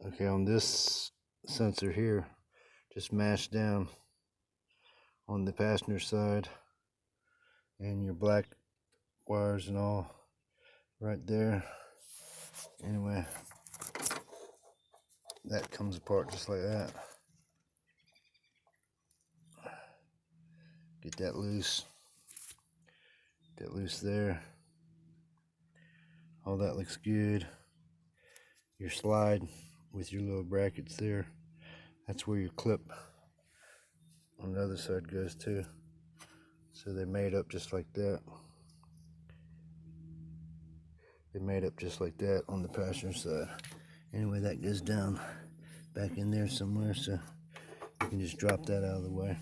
Okay, on this sensor here, just mash down on the passenger side, and your black wires and all right there. Anyway, that comes apart just like that. Get that loose. Get that loose there. All that looks good. Your slide with your little brackets there, that's where your clip on the other side goes to. So they made up just like that. They made up just like that on the passenger side. Anyway, that goes down back in there somewhere, so you can just drop that out of the way.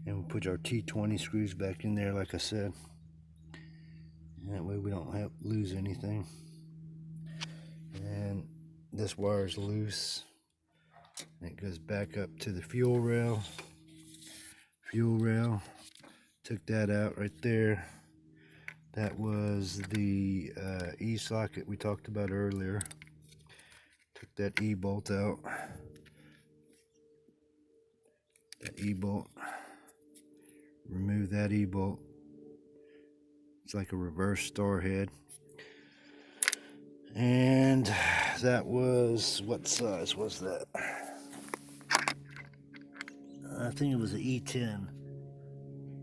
And we'll put our T20 screws back in there like I said. And that way we don't lose anything. And this wire is loose. And it goes back up to the fuel rail. Fuel rail. Took that out right there. That was the E-socket we talked about earlier. Took that E-bolt out. That E-bolt. Remove that E-bolt. It's like a reverse star head. And that was, what size was that? I think it was an E10.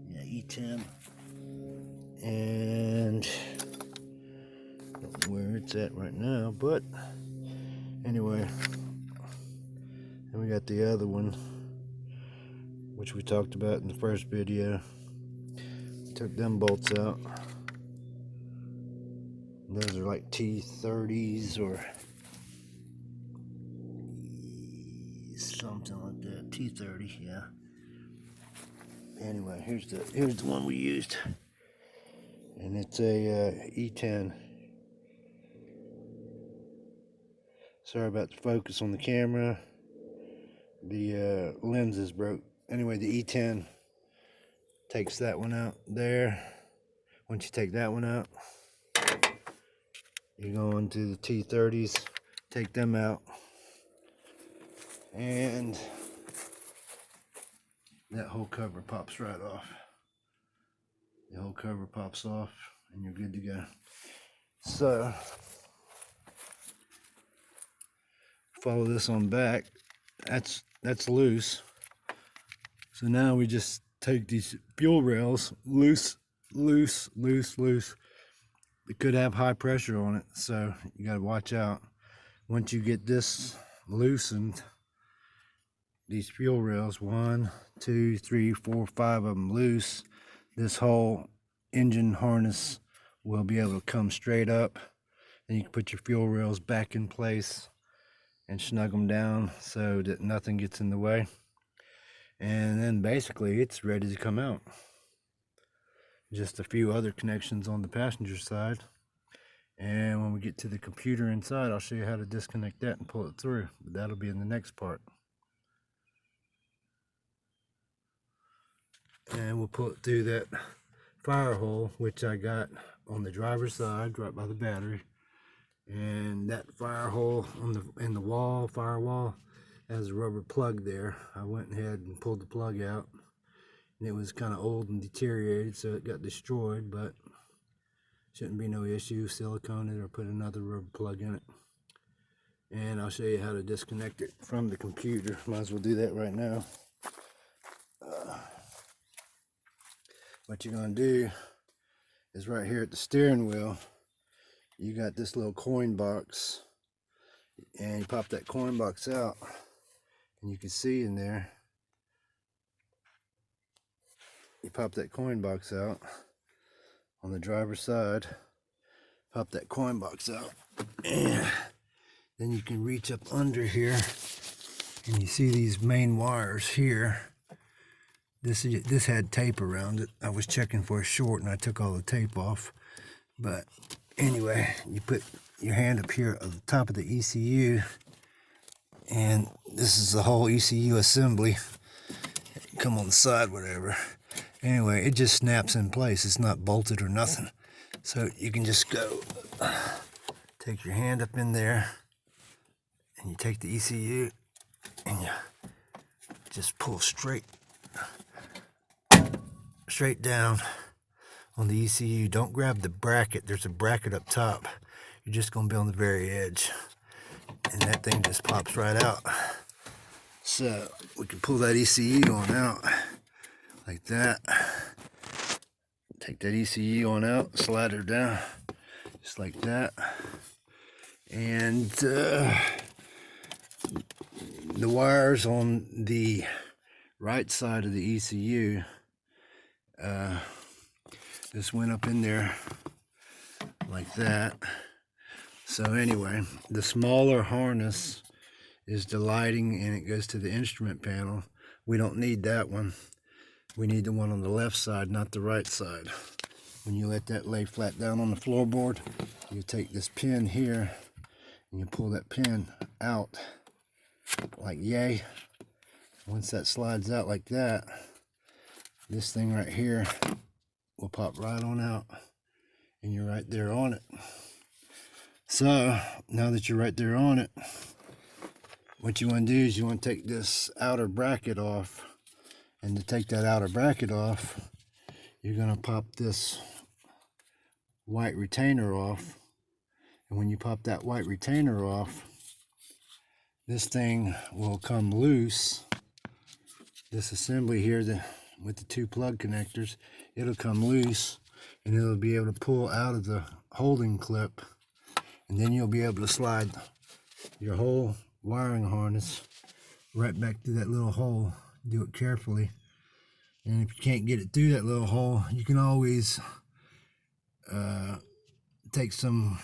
Yeah, E10. And I don't know where it's at right now, but anyway. And we got the other one, which we talked about in the first video. Took them bolts out. Those are like T30s or something like that. T30, yeah. Anyway, here's the one we used, and it's a E10. Sorry about the focus on the camera. The lens is broke. Anyway, the E10 takes that one out there. Once you take that one out, you go into the T30s, take them out, and that whole cover pops right off. The whole cover pops off, and you're good to go. So, follow this on back. That's loose. So now we just take these fuel rails loose. It could have high pressure on it, so you got to watch out. Once you get this loosened, these fuel rails, 1, 2, 3, 4, 5 of them loose, this whole engine harness will be able to come straight up. Then you can put your fuel rails back in place and snug them down so that nothing gets in the way. And then basically it's ready to come out. Just a few other connections on the passenger side. And when we get to the computer inside, I'll show you how to disconnect that and pull it through. But that'll be in the next part. And we'll pull it through that fire hole, which I got on the driver's side, right by the battery. And that fire hole in the wall, firewall, has a rubber plug there. I went ahead and pulled the plug out. And it was kind of old and deteriorated, so it got destroyed, but shouldn't be no issue. Silicone it or put another rubber plug in it. And I'll show you how to disconnect it from the computer. Might as well do that right now. What you're going to do is right here at the steering wheel, you got this little coin box, and you pop that coin box out, and you can see in there, you pop that coin box out on the driver's side, pop that coin box out, and then you can reach up under here, and you see these main wires here. This had tape around it. I was checking for a short and I took all the tape off. But anyway, you put your hand up here at the top of the ECU, and this is the whole ECU assembly. Come on the side, whatever. Anyway, it just snaps in place. It's not bolted or nothing. So you can just go, take your hand up in there, and you take the ECU and you just pull straight down on the ECU. Don't grab the bracket. There's a bracket up top. You're just going to be on the very edge, and that thing just pops right out. So we can pull that ECU on out like that. Take that ECU on out, slide her down just like that, and the wires on the right side of the ECU just went up in there like that. So anyway, the smaller harness is the lighting, and it goes to the instrument panel. We don't need that one. We need the one on the left side, not the right side. When you let that lay flat down on the floorboard, you take this pin here and you pull that pin out like yay. Once that slides out like that, this thing right here will pop right on out, and you're right there on it. So now that you're right there on it, what you want to do is you want to take this outer bracket off. And to take that outer bracket off, you're going to pop this white retainer off. And when you pop that white retainer off, this thing will come loose. This assembly here with the two plug connectors, it'll come loose, and it'll be able to pull out of the holding clip. And then you'll be able to slide your whole wiring harness right back through that little hole. Do it carefully, and if you can't get it through that little hole, you can always take some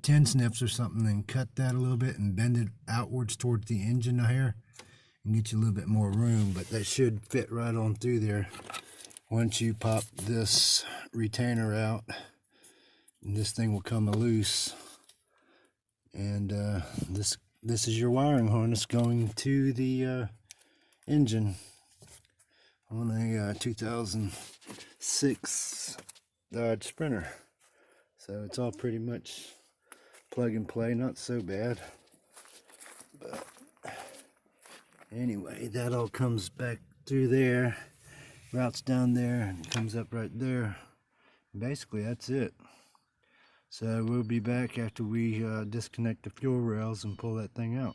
tin snips or something and cut that a little bit and bend it outwards towards the engine here and get you a little bit more room. But that should fit right on through there. Once you pop this retainer out, and this thing will come loose, and this is your wiring harness going to the engine on a 2006 Dodge Sprinter. So it's all pretty much plug and play, not so bad. But anyway, that all comes back through there, routes down there, and comes up right there. Basically, that's it. So we'll be back after we disconnect the fuel rails and pull that thing out.